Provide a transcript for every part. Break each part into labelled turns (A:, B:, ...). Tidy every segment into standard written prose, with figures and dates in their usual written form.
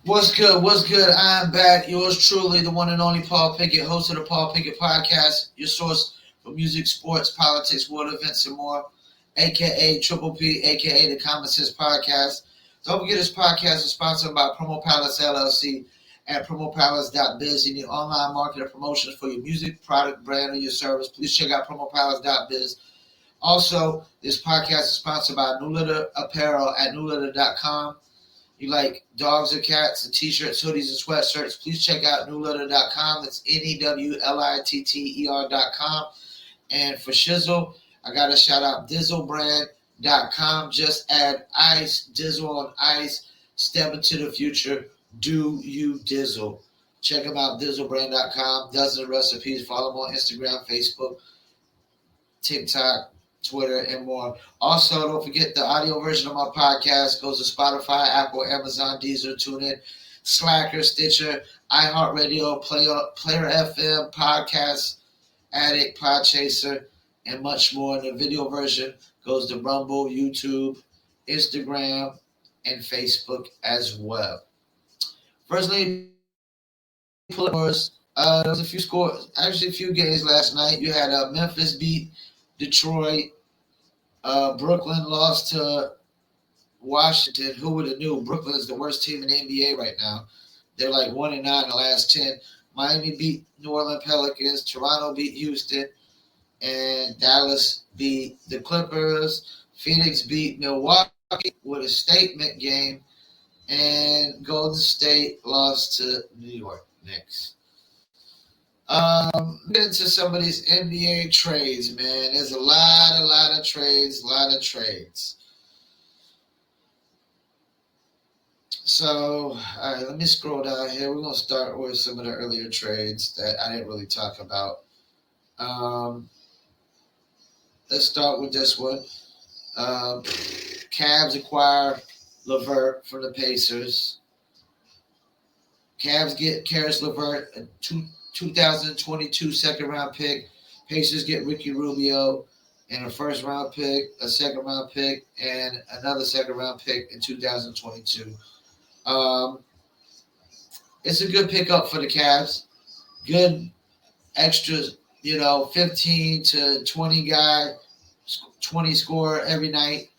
A: What's good? What's good? I'm back. Yours truly, the one and only Paul Pickett, host of the Paul Pickett Podcast, your source for music, sports, politics, world events, and more, aka Triple P, aka the Common Sense Podcast. Don't forget this podcast is sponsored by Promo Palace LLC at promopalace.biz. You need online marketing promotions for your music, product, brand, or your service. Please check out promopalace.biz. Also, this podcast is sponsored by New Litter Apparel at newlitter.com. You like dogs or cats and t-shirts, hoodies, and sweatshirts, please check out newlitter.com. That's NEWLITTER.com. And for Shizzle, I got to shout out Dizzlebrand.com. Just add ice, Dizzle on ice. Step into the future. Do you Dizzle? Check them out, Dizzlebrand.com. Dozens of recipes. Follow them on Instagram, Facebook, TikTok, Twitter, and more. Also, don't forget the audio version of my podcast goes to Spotify, Apple, Amazon, Deezer, TuneIn, Slacker, Stitcher, iHeartRadio, Player FM, Podcast Addict, Podchaser, and much more. And the video version goes to Rumble, YouTube, Instagram, and Facebook as well. Firstly, pull up scores. There was a few scores, actually a few games last night. You had Memphis beat Detroit. Brooklyn lost to Washington. Who would have knew? Brooklyn is the worst team in the NBA right now. They're like 1-9 in the last 10. Miami beat New Orleans Pelicans. Toronto beat Houston. And Dallas beat the Clippers. Phoenix beat Milwaukee with a statement game. And Golden State lost to New York Knicks. Get into some of these NBA trades, man. There's a lot of trades. So, all right, let me scroll down here. We're going to start with some of the earlier trades that I didn't really talk about. Let's start with this one. Cavs acquire LeVert from the Pacers. Cavs get Caris LeVert, a 2022 second-round pick. Pacers get Ricky Rubio and a first-round pick, a second-round pick, and another second-round pick in 2022. It's a good pickup for the Cavs. Good extra, 15 to 20 guy, 20 scorer every night.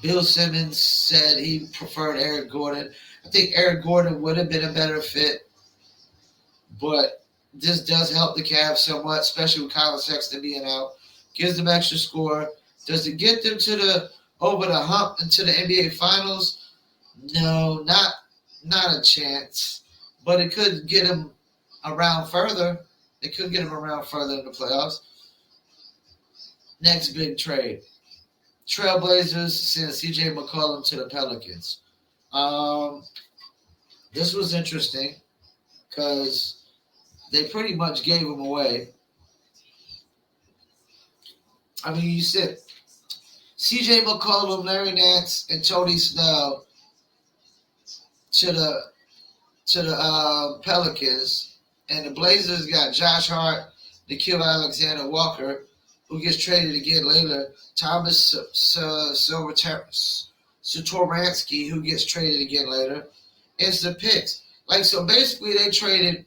A: Bill Simmons said he preferred Eric Gordon. I think Eric Gordon would have been a better fit, but this does help the Cavs somewhat, especially with Colin Sexton being out. Gives them extra score. Does it get them over the hump into the NBA Finals? No, not a chance. But it could get them around further. It could get them around further in the playoffs. Next big trade. Trailblazers send C.J. McCollum to the Pelicans. This was interesting because they pretty much gave him away. I mean, you said C.J. McCollum, Larry Nance, and Tony Snell to the Pelicans, and the Blazers got Josh Hart, Nickeil Alexander-Walker, who gets traded again later. Thomas Satoransky, who gets traded again later. It's the picks. So basically they traded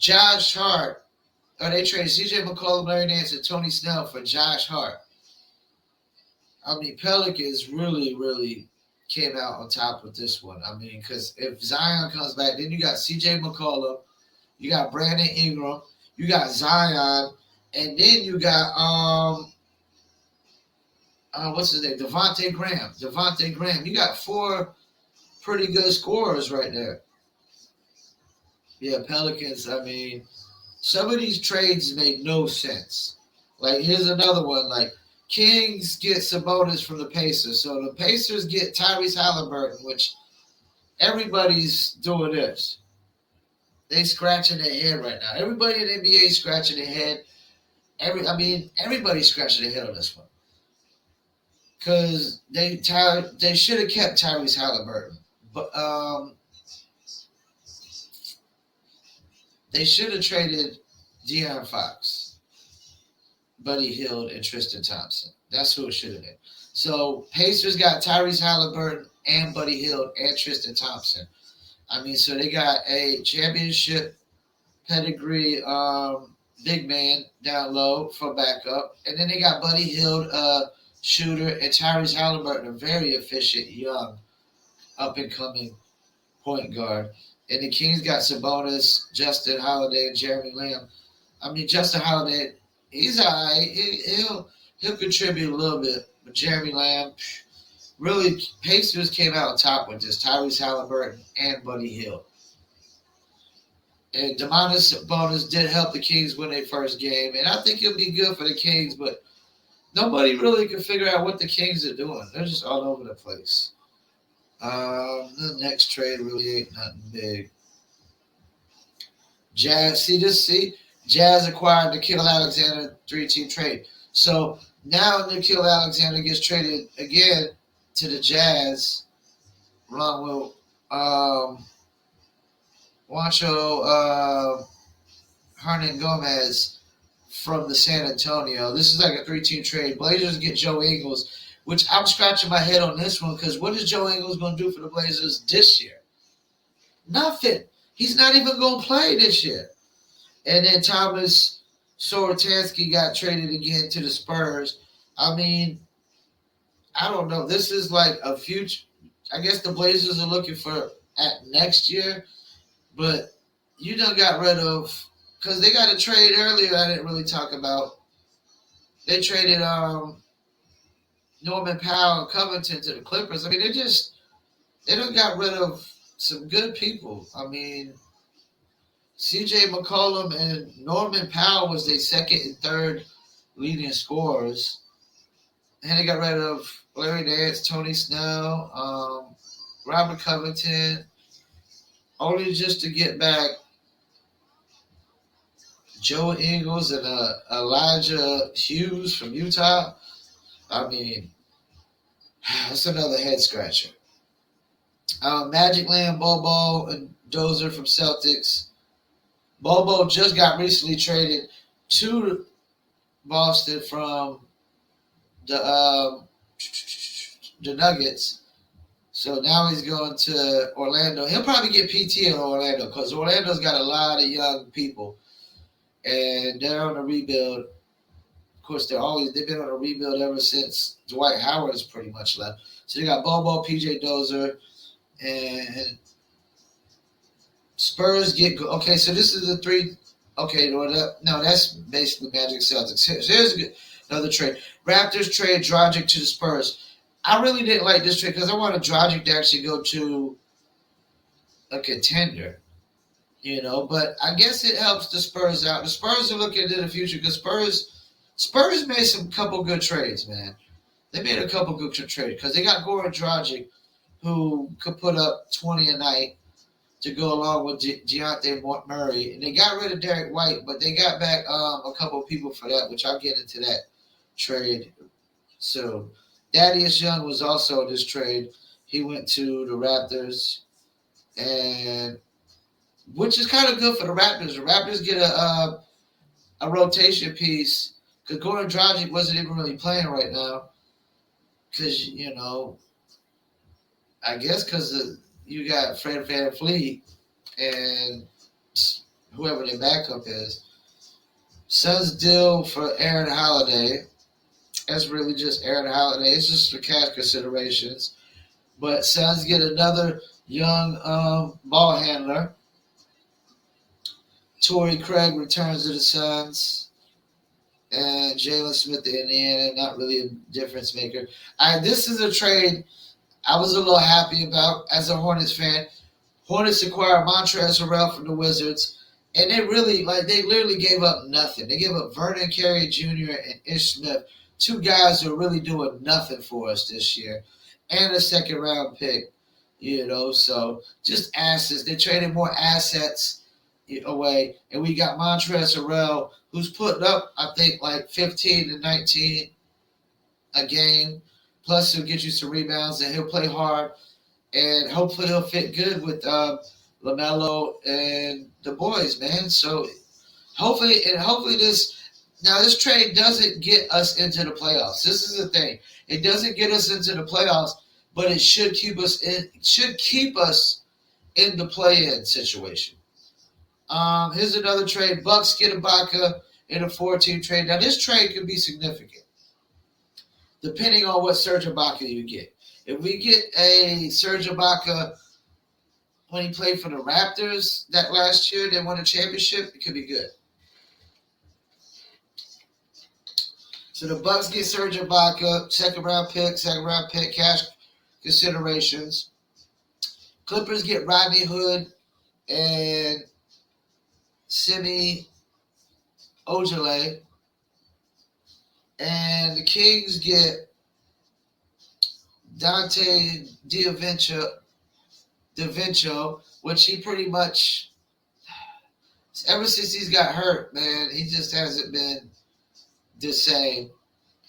A: Josh Hart, or they traded C.J. McCollum, Larry Nance, and Tony Snell for Josh Hart. I mean, Pelicans really, really came out on top with this one. I mean, because if Zion comes back, then you got C.J. McCollum, you got Brandon Ingram, you got Zion, and then you got what's his name? Devontae Graham. You got 4 pretty good scorers right there. Yeah, Pelicans, I mean, some of these trades make no sense. Here's another one. Kings get Sabonis from the Pacers. So the Pacers get Tyrese Halliburton, which everybody's doing this. They scratching their head right now. Everybody in the NBA is scratching their head. Everybody's scratching their head on this one. Because they should have kept Tyrese Halliburton. But they should have traded De'Aaron Fox, Buddy Hield, and Tristan Thompson. That's who it should have been. So Pacers got Tyrese Halliburton and Buddy Hield and Tristan Thompson. I mean, so they got a championship pedigree big man down low for backup. And then they got Buddy Hield, shooter, and Tyrese Halliburton, a very efficient, young, up-and-coming point guard. And the Kings got Sabonis, Justin Holiday, and Jeremy Lamb. I mean, Justin Holiday, he's all right. He'll contribute a little bit. But Jeremy Lamb, really, Pacers came out on top with this. Tyrese Halliburton and Buddy Hield. And Domantas Sabonis did help the Kings win their first game. And I think it'll be good for the Kings, but nobody really can figure out what the Kings are doing. They're just all over the place. The next trade really ain't nothing big. Jazz acquired Nickeil Alexander 3-team trade. So now Nickeil Alexander gets traded again to the Jazz, along with Juancho Hernan Gomez from the San Antonio. This is like a 3-team trade. Blazers get Joe Ingles, which I'm scratching my head on this one because what is Joe Ingles going to do for the Blazers this year? Nothing. He's not even going to play this year. And then Thomas Sorotansky got traded again to the Spurs. I mean, I don't know. This is like a future. I guess the Blazers are looking for at next year, but you done got rid of, because they got a trade earlier I didn't really talk about. They traded Norman Powell and Covington to the Clippers. I mean, they done got rid of some good people. I mean, C.J. McCollum and Norman Powell was their second and third leading scorers. And they got rid of Larry Nance, Tony Snell, Robert Covington, only just to get back Joe Ingles and Elijah Hughes from Utah. I mean, that's another head scratcher. Magic Lamb, Bobo, and Dozier from Celtics. Bobo just got recently traded to Boston from the Nuggets. So now he's going to Orlando. He'll probably get PT in Orlando because Orlando's got a lot of young people. And they're on a rebuild. Of course, they've been on a rebuild ever since Dwight Howard has pretty much left. So they got Bobo, PJ Dozier, and Spurs get – okay, so this is the three – okay, no, that's basically Magic Celtics. Here's another trade. Raptors trade Dragic to the Spurs. I really didn't like this trade because I wanted Dragic to actually go to a contender, you know. But I guess it helps the Spurs out. The Spurs are looking into the future because Spurs made some couple good trades, man. They made a couple good trades because they got Goran Dragic, who could put up 20 a night to go along with Dejounte Murray. And they got rid of Derek White, but they got back a couple of people for that, which I'll get into that trade. So Thaddeus Young was also in this trade. He went to the Raptors, and which is kind of good for the Raptors. The Raptors get a rotation piece because Goran Dragic wasn't even really playing right now because, you know, I guess because you got Fred VanVleet and whoever their backup is. Suns deal for Aaron Holiday. That's really just Aaron Holiday. It's just for cash considerations. But Suns get another young ball handler. Torrey Craig returns to the Suns. And Jalen Smith to Indiana, not really a difference maker. This is a trade I was a little happy about as a Hornets fan. Hornets acquired Montrezl Harrell from the Wizards. And they literally gave up nothing. They gave up Vernon Carey Jr. and Ish Smith, two guys who are really doing nothing for us this year, and a second-round pick, you know. So just assets. They traded more assets away, and we got Montrezl Harrell, who's putting up, I think, like 15 to 19 a game. Plus, he'll get you some rebounds, and he'll play hard, and hopefully he'll fit good with LaMelo and the boys, man. So hopefully this trade doesn't get us into the playoffs. This is the thing. It doesn't get us into the playoffs, but it should keep us in the play-in situation. Here's another trade. Bucks get Ibaka in a 4-team trade. Now, this trade could be significant, depending on what Serge Ibaka you get. If we get a Serge Ibaka when he played for the Raptors that last year, they won a championship, it could be good. So the Bucks get Serge Ibaka, second round pick, cash considerations. Clippers get Rodney Hood and Semi Ojeleye. And the Kings get Dante DiVincenzo, which he pretty much, ever since he's got hurt, man, he just hasn't been the same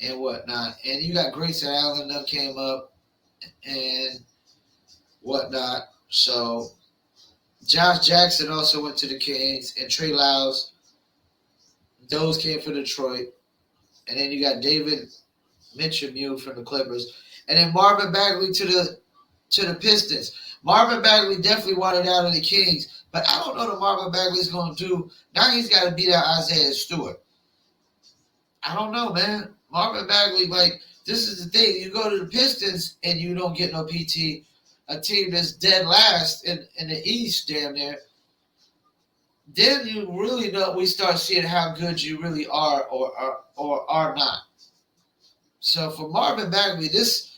A: and whatnot. And you got Grayson Allen that came up and whatnot. So Josh Jackson also went to the Kings, and Trey Lyles, those came for Detroit. And then you got David Mitchell from the Clippers. And then Marvin Bagley to the Pistons. Marvin Bagley definitely wanted out of the Kings, but I don't know what Marvin Bagley's going to do. Now he's got to beat out Isaiah Stewart. I don't know, man. Marvin Bagley, this is the thing. You go to the Pistons and you don't get no PT, a team that's dead last in the East, damn near. Then you really know, we start seeing how good you really are or are not. So for Marvin Bagley, this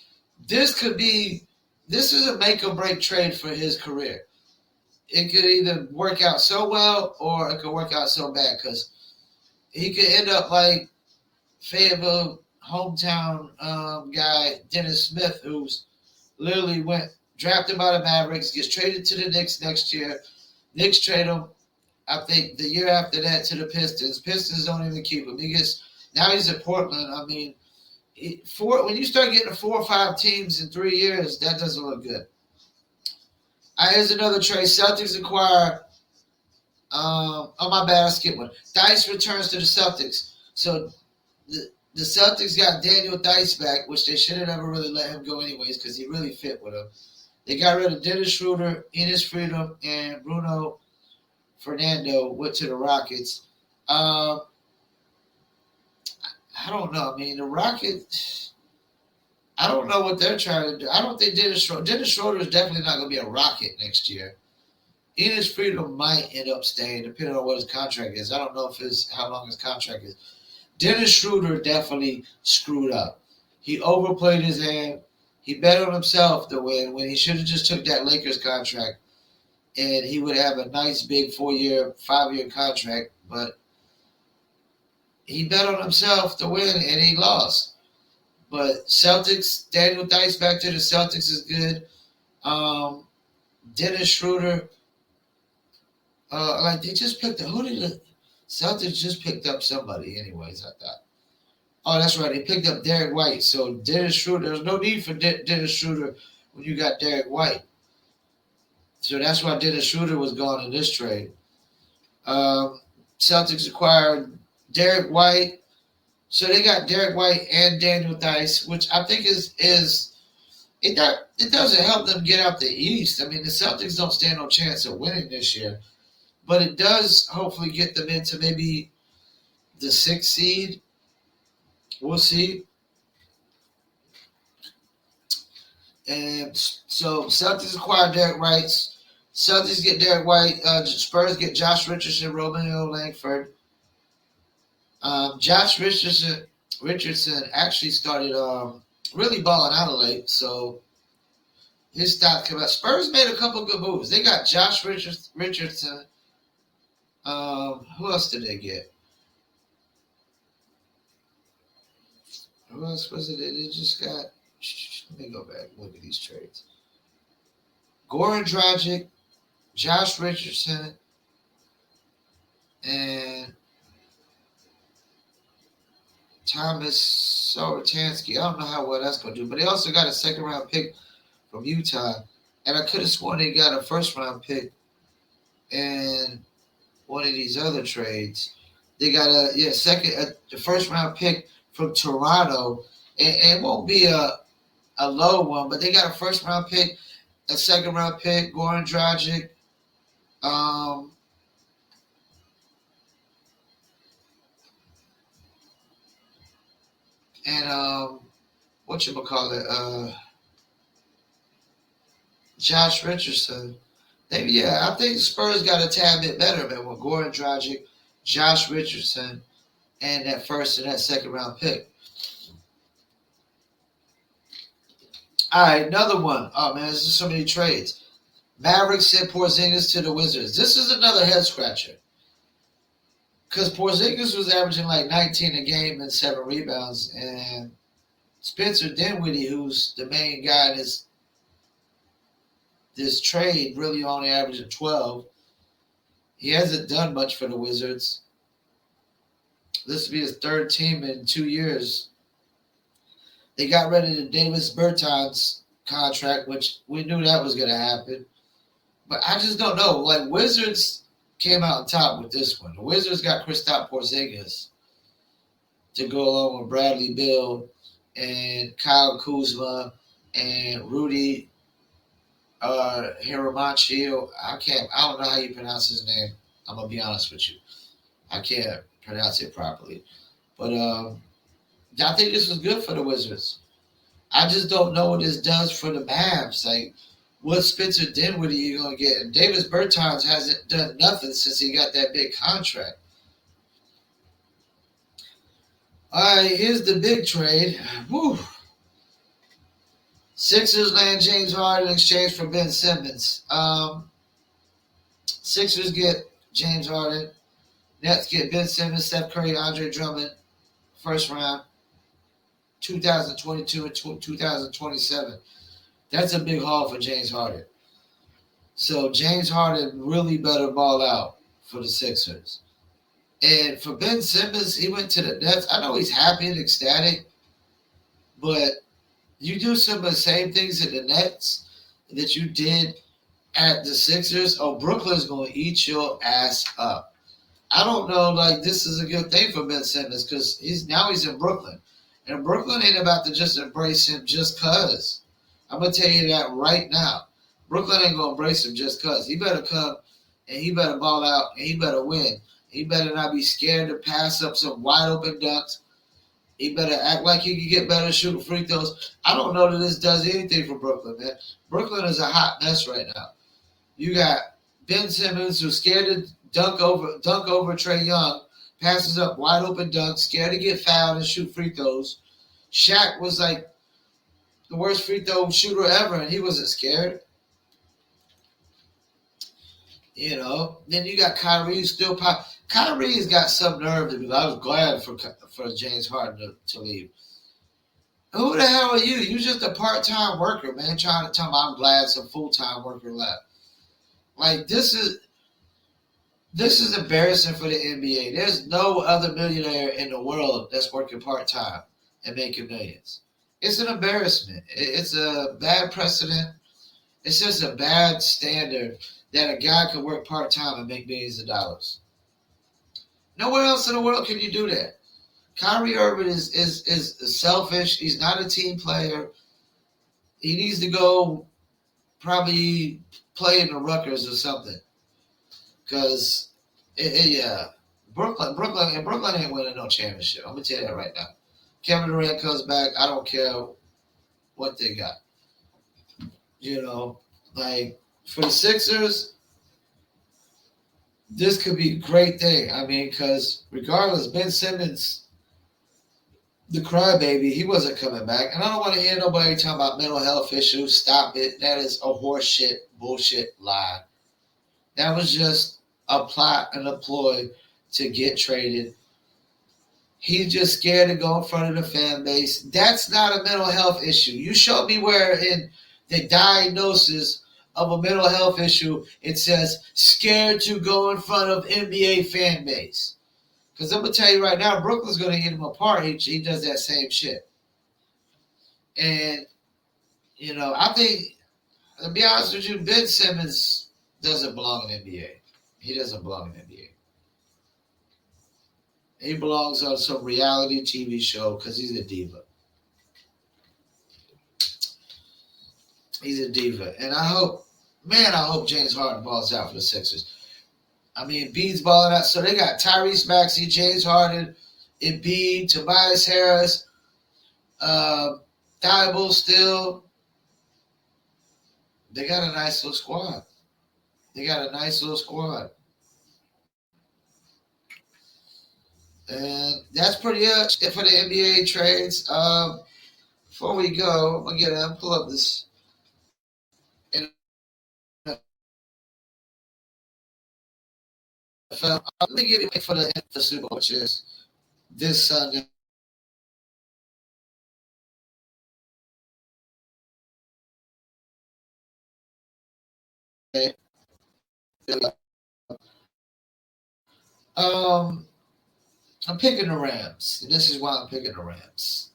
A: is a make or break trade for his career. It could either work out so well or it could work out so bad, because he could end up like Fayetteville hometown guy Dennis Smith, who's literally drafted by the Mavericks, gets traded to the Knicks next year. Knicks trade him, I think, the year after that to the Pistons. Pistons don't even keep him. Now he's at Portland. I mean, when you start getting 4 or 5 teams in 3 years, that doesn't look good. Here's another trade. Celtics acquire. My bad, I skipped one. Dice returns to the Celtics. So the Celtics got Daniel Dice back, which they should have never really let him go anyways, because he really fit with them. They got rid of Dennis Schroeder, Enes Freedom, and Bruno Fernando went to the Rockets. I don't know. I mean, the Rockets, I don't know what they're trying to do. I don't think Dennis Schroeder is definitely not going to be a Rocket next year. Enes Freedom might end up staying, depending on what his contract is. I don't know how long his contract is. Dennis Schroeder definitely screwed up. He overplayed his hand. He bet on himself to win when he should have just took that Lakers contract, and he would have a nice big 4-year, 5-year contract. But he bet on himself to win, and he lost. But Celtics, Daniel Dice back to the Celtics is good. Dennis Schroeder, they just picked up. Who did the Celtics just picked up? Somebody, anyways, I thought. Oh, that's right. They picked up Derek White. So Dennis Schroeder, there's no need for Dennis Schroeder when you got Derek White. So that's why Dennis Schroeder was gone in this trade. Celtics acquired Derek White. So they got Derek White and Daniel Dice, which I think it doesn't help them get out the East. I mean, the Celtics don't stand no chance of winning this year. But it does hopefully get them into maybe the 6th seed. We'll see. And so Celtics acquire Derek White. Celtics get Derek White. Spurs get Josh Richardson, Romeo Langford. Josh Richardson actually started really balling out of late, so his stock came out. Spurs made a couple good moves. They got Josh Richardson. Who else did they get? Who else was it? They just got. Let me go back and look at these trades. Goran Dragic, Josh Richardson, and Thomas Sorotansky. I don't know how well that's going to do, but they also got a 2nd-round pick from Utah, and I could have sworn they got a 1st-round pick in one of these other trades. They got the 1st-round pick from Toronto, and it won't be a a low one, but they got a first round pick, a second round pick, Goran Dragic. Um, and whatchamacallit, Josh Richardson. I think the Spurs got a tad bit better, man, with Goran Dragic, Josh Richardson, and that first and that second round pick. All right, another one. Oh man, there's just so many trades. Mavericks sent Porzingis to the Wizards. This is another head scratcher because Porzingis was averaging like 19 a game and 7 rebounds, and Spencer Dinwiddie, who's the main guy in this trade, really only averaging 12. He hasn't done much for the Wizards. This will be his third team in 2 years. They got rid of the Davis Bertans contract, which we knew that was going to happen. But I just don't know. Like, Wizards came out on top with this one. The Wizards got Kristaps Porzingis to go along with Bradley Beal and Kyle Kuzma and Rudy Hiramanchi. I don't know how you pronounce his name. I'm going to be honest with you. I can't pronounce it properly. But I think this was good for the Wizards. I just don't know what this does for the Mavs. Like, what Spencer Dinwiddie you going to get? And Davis Bertans hasn't done nothing since he got that big contract. All right, here's the big trade. Woo. Sixers land James Harden in exchange for Ben Simmons. Sixers get James Harden. Nets get Ben Simmons, Steph Curry, Andre Drummond, first round, 2022 and 2027. That's a big haul for James Harden. So James Harden really better ball out for the Sixers. And for Ben Simmons, he went to the Nets. I know he's happy and ecstatic, but you do some of the same things at the Nets that you did at the Sixers, Brooklyn's going to eat your ass up. I don't know, like, this is a good thing for Ben Simmons because he's in Brooklyn. And Brooklyn ain't about to just embrace him just because. I'm going to tell you that right now. Brooklyn ain't going to embrace him just because. He better come and he better ball out and he better win. He better not be scared to pass up some wide open dunks. He better act like he can get better shooting free throws. I don't know that this does anything for Brooklyn, man. Brooklyn is a hot mess right now. You got Ben Simmons who's scared to dunk over Trae Young, passes up wide open dunks, scared to get fouled and shoot free throws. Shaq was like the worst free throw shooter ever, and he wasn't scared. You know, then you got Kyrie who's still pop. Kyrie's got some nerve to be. I was glad for James Harden to leave. Who the hell are you? You just a part-time worker, man, trying to tell me I'm glad some full-time worker left. Like, this is embarrassing for the NBA. There's no other millionaire in the world that's working part-time and making millions. It's an embarrassment. It's a bad precedent. It's just a bad standard that a guy could work part-time and make millions of dollars. Nowhere else in the world can you do that. Kyrie Irving is selfish. He's not a team player. He needs to go probably play in the Rutgers or something. Because, Brooklyn ain't winning no championship. I'm going to tell you that right now. Kevin Durant comes back. I don't care what they got. You know, like, for the Sixers, this could be a great thing. I mean, because regardless, Ben Simmons, the crybaby, he wasn't coming back. And I don't want to hear nobody talking about mental health issues. Stop it. That is a horseshit, bullshit lie. That was just a plot and a ploy to get traded. He's just scared to go in front of the fan base. That's not a mental health issue. You show me where in the diagnosis of a mental health issue it says scared to go in front of NBA fan base. Because I'm going to tell you right now, Brooklyn's going to eat him apart. He does that same shit. And, you know, I think, to be honest with you, Ben Simmons doesn't belong in the NBA. He doesn't belong in the NBA. He belongs on some reality TV show because he's a diva. He's a diva. And I hope James Harden balls out for the Sixers. I mean, Embiid's balling out. So they got Tyrese Maxey, James Harden, Embiid, Tobias Harris, Thibault still. They got a nice little squad. And that's pretty much it for the NBA trades. Before we go, I'm pull up this. Let me get it for the Super Bowl, which is this Sunday. Um, I'm picking the Rams. This is why I'm picking the Rams.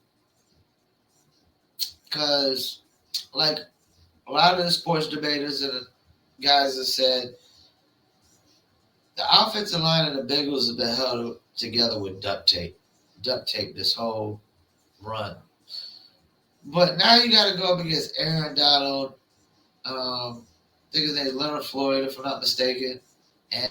A: Because, like a lot of the sports debaters and the guys have said, the offensive line of the Bengals have been held together with duct tape this whole run. But now you got to go up against Aaron Donald. I think his name is Leonard Floyd, if I'm not mistaken, and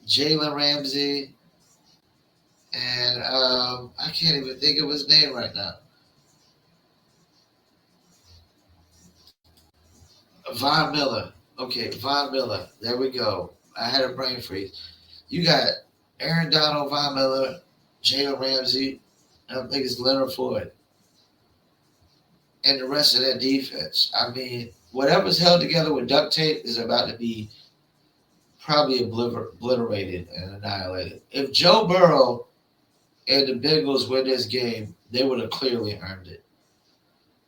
A: Jalen Ramsey, and I can't even think of his name right now. Von Miller. Okay, Von Miller. There we go. I had a brain freeze. You got Aaron Donald, Von Miller, Jalen Ramsey, and I think it's Leonard Floyd. And the rest of that defense. I mean, whatever's held together with duct tape is about to be probably obliterated and annihilated. If Joe Burrow and the Bengals win this game, they would have clearly earned it.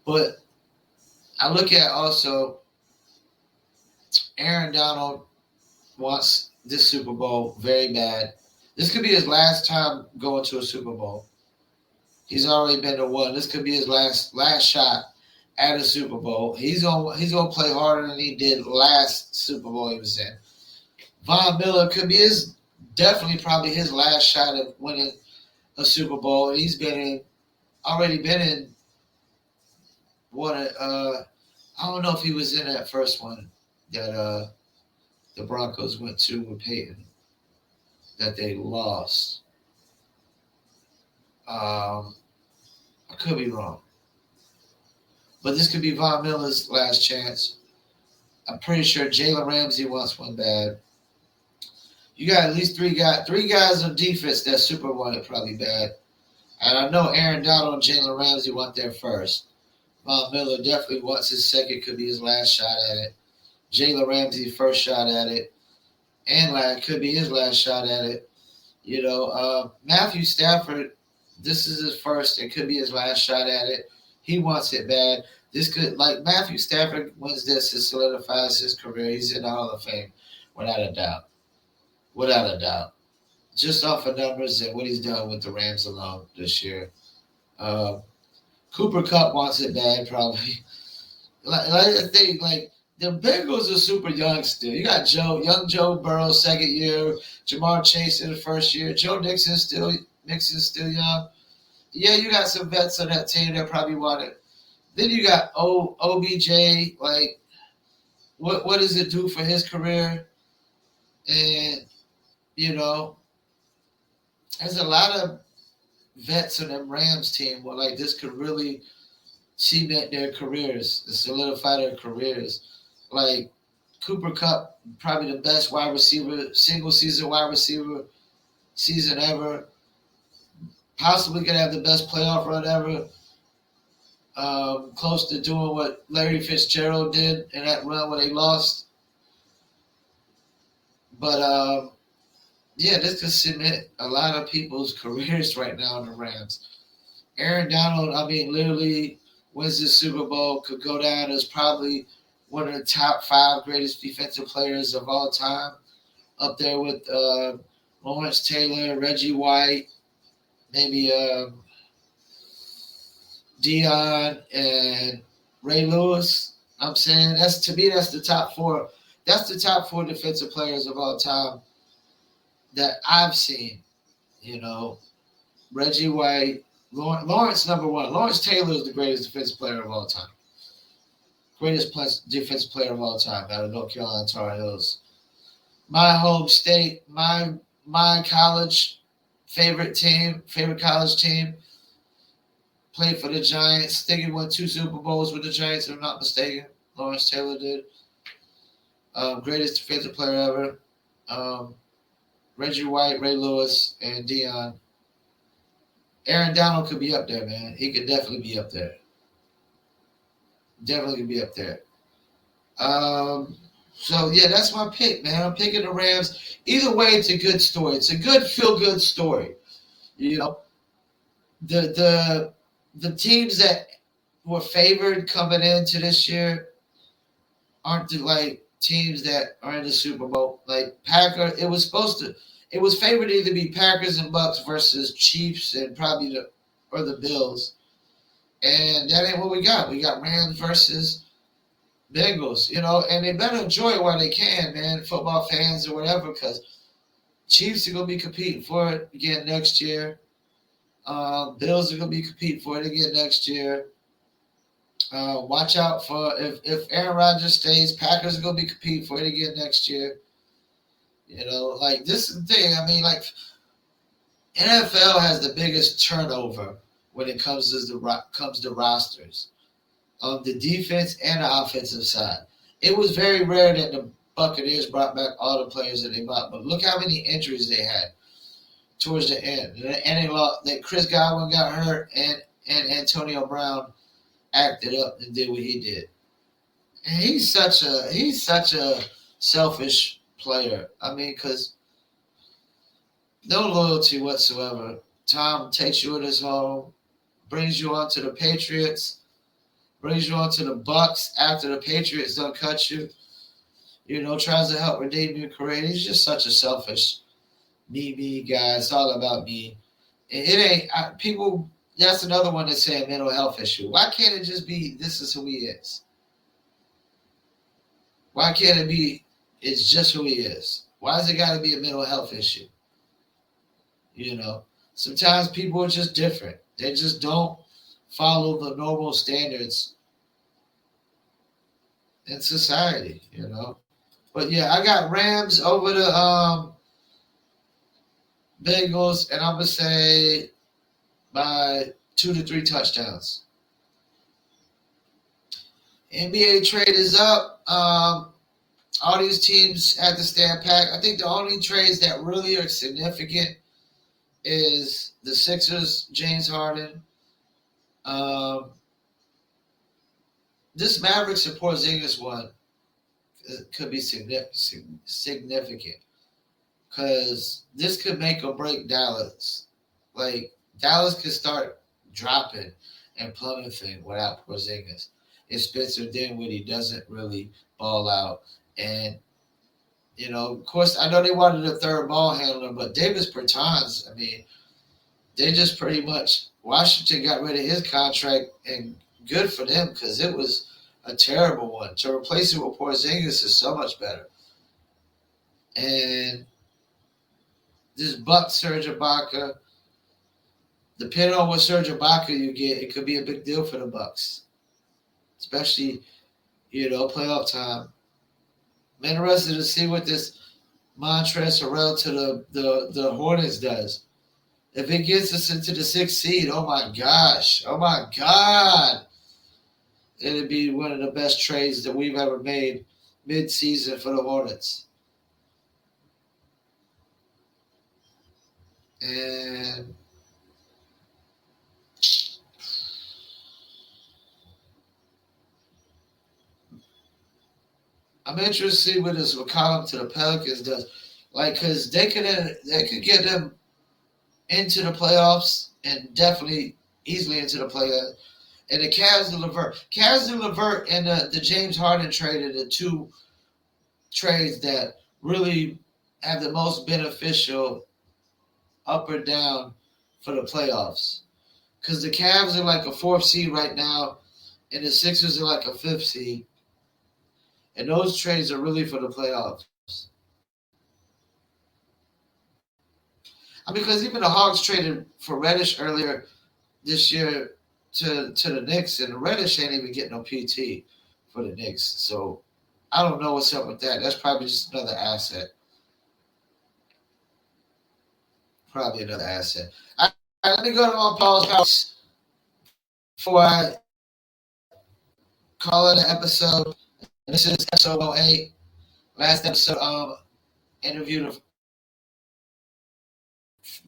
A: But I look at also Aaron Donald wants this Super Bowl very bad. This could be his last time going to a Super Bowl. He's already been to one. This could be his last shot at a Super Bowl. He's gonna play harder than he did last Super Bowl he was in. Von Miller could be definitely probably his last shot at winning a Super Bowl. He's already been in one. I don't know if he was in that first one that the Broncos went to with Peyton that they lost. I could be wrong. But this could be Von Miller's last chance. I'm pretty sure Jalen Ramsey wants one bad. You got at least three guys on defense that super want it probably bad. And I know Aaron Donald and Jalen Ramsey want their first. Von Miller definitely wants his second, could be his last shot at it. Jalen Ramsey first shot at it. And could be his last shot at it. You know, Matthew Stafford, this is his first. It could be his last shot at it. He wants it bad. This could, Matthew Stafford wins this, it solidifies his career. He's in the Hall of Fame, without a doubt. Just off of numbers and what he's done with the Rams alone this year. Cooper Kupp wants it bad, probably. I think, the Bengals are super young still. You got young Joe Burrow, second year. Jamar Chase in the first year. Joe Mixon's still young. Yeah, you got some vets on that team that probably want it. Then you got OBJ. What does it do for his career? And, you know, there's a lot of vets on them Rams team where, this could really cement their careers and solidify their careers. Cooper Kupp, probably the best wide receiver, single season wide receiver season ever. Possibly going to have the best playoff run ever. Close to doing what Larry Fitzgerald did in that run when they lost. But, this could cement a lot of people's careers right now in the Rams. Aaron Donald, literally wins the Super Bowl, could go down as probably one of the top 5 greatest defensive players of all time, up there with Lawrence Taylor, Reggie White, maybe Dion and Ray Lewis. I'm saying that's the top 4. That's the top 4 defensive players of all time that I've seen. You know, Reggie White, Lawrence number one. Lawrence Taylor is the greatest defensive player of all time. Greatest defensive player of all time out of North Carolina Tar Heels. My home state, my college favorite college team, played for the Giants. I think he won 2 Super Bowls with the Giants, if I'm not mistaken. Lawrence Taylor did. Greatest defensive player ever. Reggie White, Ray Lewis, and Deion. Aaron Donald could be up there, man. He could definitely be up there. Definitely could be up there. So yeah, that's my pick, man. I'm picking the Rams. Either way, it's a good story. It's a good feel-good story. You know, the teams that were favored coming into this year aren't like teams that are in the Super Bowl. Like Packer, it was favored to either be Packers and Bucks versus Chiefs and probably the Bills. And that ain't what we got. We got Rams versus Bengals, and they better enjoy it while they can, man, football fans or whatever, because Chiefs are going to be competing for it again next year. Bills are going to be competing for it again next year. Watch out for if Aaron Rodgers stays, Packers are going to be competing for it again next year. Like this is the thing. I mean, like NFL has the biggest turnover when it comes to rosters of the defense and the offensive side. It was very rare that the Buccaneers brought back all the players that they brought, but look how many injuries they had towards the end. And they lost. That Chris Godwin got hurt, and Antonio Brown acted up and did what he did. And he's such a selfish player. I mean, because no loyalty whatsoever. Tom takes you in his home, brings you on to the Patriots, brings you on to the Bucks after the Patriots don't cut you. Tries to help redeem your career. He's just such a selfish, me guy. It's all about me. It ain't people. That's another one that's saying mental health issue. Why can't it just be this is who he is? Why can't it be it's just who he is? Why has it got to be a mental health issue? Sometimes people are just different. They just don't follow the normal standards in society, But yeah, I got Rams over the Bengals, and I'm gonna say by 2 to 3 touchdowns. NBA trade is up. All these teams had to stand packed. I think the only trades that really are significant is the Sixers, James Harden. This Mavericks and Porzingis one could be significant because this could make or break Dallas. Like Dallas could start dropping and plummeting without Porzingis if Spencer Dinwiddie doesn't really ball out. And of course, I know they wanted a third ball handler, but Davis Bertans, I mean, they just pretty much Washington got rid of his contract, and good for them because it was a terrible one. To replace it with Porzingis is so much better. And this Buck Serge Ibaka, depending on what Serge Ibaka you get, it could be a big deal for the Bucks, especially playoff time. I'm interested to see what this Montrezl Harrell to the Hornets does. If it gets us into the 6th seed, oh my God, it'd be one of the best trades that we've ever made mid-season for the Hornets. And I'm interested to see what this McCollum to the Pelicans does. Like, because they could get them into the playoffs and definitely easily into the playoffs. And the Cavs and LeVert and the James Harden trade are the two trades that really have the most beneficial up or down for the playoffs. Because the Cavs are like a 4th seed right now, and the Sixers are like a 5th seed. And those trades are really for the playoffs. I mean, because even the Hawks traded for Reddish earlier this year to the Knicks, and the Reddish ain't even getting no PT for the Knicks. So I don't know what's up with that. That's probably just another asset. Probably another asset. All right, let me go to my pause before I call it an episode. This is episode 08. Last episode, interviewed a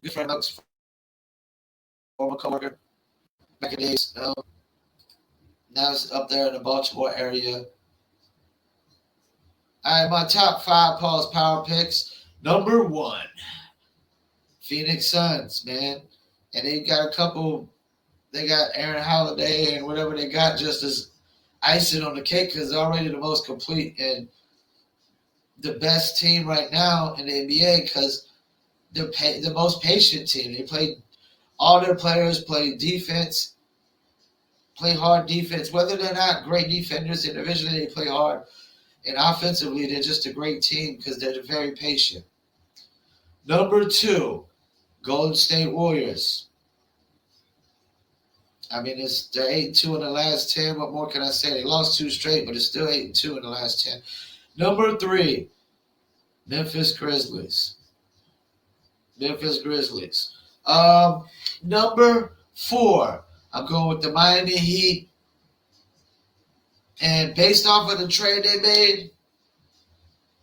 A: good friend, former coworker back in the days. Now it's up there in the Baltimore area. All right, my top 5 Paul's Power Picks. Number 1, Phoenix Suns, man. And they got a couple. They got Aaron Holiday and whatever they got just as icing on the cake because they're already the most complete and the best team right now in the NBA because they're the most patient team. They played all their players play defense, play hard defense. Whether they're not great defenders individually, they play hard. And offensively, they're just a great team because they're very patient. Number 2, Golden State Warriors. I mean, they're 8-2 in the last 10. What more can I say? They lost 2 straight, but it's still 8-2 in the last 10. Number 3, Memphis Grizzlies. Number 4, I'm going with the Miami Heat. And based off of the trade they made,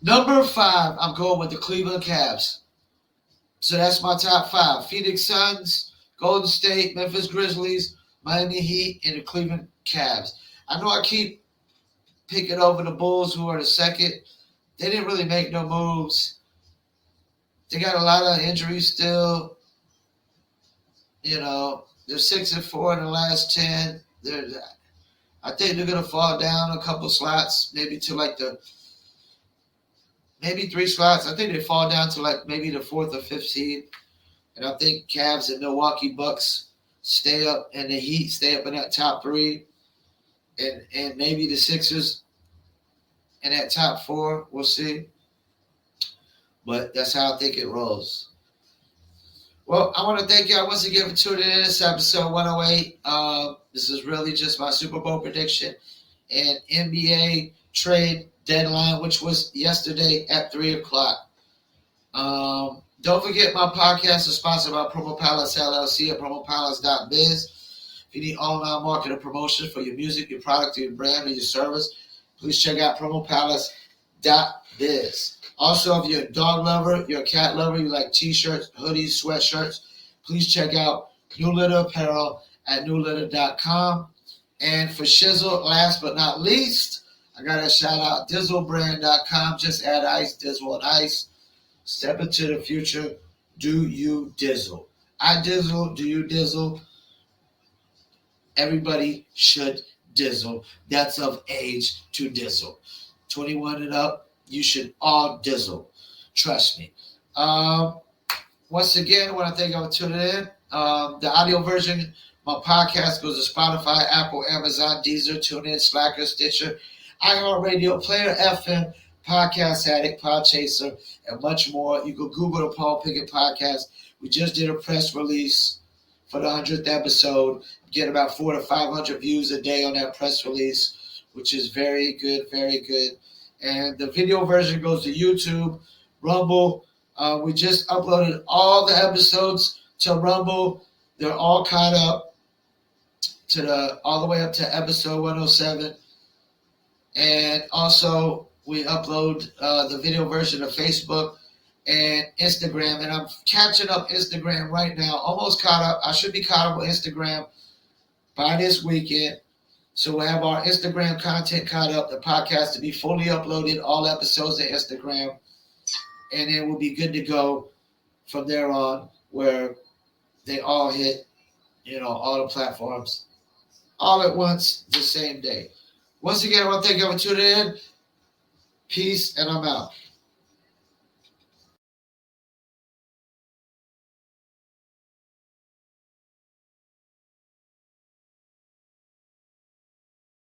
A: number 5, I'm going with the Cleveland Cavs. So that's my top 5. Phoenix Suns, Golden State, Memphis Grizzlies, Miami Heat, and the Cleveland Cavs. I know I keep picking over the Bulls, who are the second. They didn't really make no moves. They got a lot of injuries still. You know, they're 6-4 in the last 10. I think they're going to fall down a couple slots, maybe to maybe 3 slots. I think they fall down to maybe the 4th or 5th seed. And I think Cavs and Milwaukee Bucks stay up, and the Heat stay up in that top 3. And maybe the Sixers in that top 4. We'll see. But that's how I think it rolls. Well, I want to thank y'all once again for tuning in. This episode 108. This is really just my Super Bowl prediction and NBA trade deadline, which was yesterday at 3 o'clock. Don't forget my podcast is sponsored by Promo Palace LLC at promopalace.biz. If you need online marketing promotion for your music, your product, your brand, or your service, please check out promopalace.biz. Also, if you're a dog lover, you're a cat lover, you like t-shirts, hoodies, sweatshirts, please check out New Litter Apparel at newlitter.com. And for Shizzle, last but not least, I got to shout out DizzleBrand.com. Just add ice, Dizzle, and ice. Step into the future. Do you dizzle? I dizzle. Do you dizzle? Everybody should dizzle. That's of age to dizzle. 21 and up, you should all dizzle. Trust me. Once again, I want to thank you for tuning in. The audio version, my podcast goes to Spotify, Apple, Amazon, Deezer, TuneIn, Slacker, Stitcher, iHeartRadio, Player FM, Podcast Addict, Podchaser, and much more. You can Google the Paul Pickett Podcast. We just did a press release for the 100th episode. Get about 400 to 500 views a day on that press release, which is very good, very good. And the video version goes to YouTube, Rumble. We just uploaded all the episodes to Rumble. They're all caught up to all the way up to episode 107. And also, we upload the video version of Facebook and Instagram. And I'm catching up Instagram right now. Almost caught up. I should be caught up with Instagram by this weekend. So we'll have our Instagram content caught up, the podcast to be fully uploaded, all episodes to Instagram. And then we'll be good to go from there on, where they all hit, all the platforms all at once the same day. Once again, I want to thank you for tuning in. Peace, and I'm out.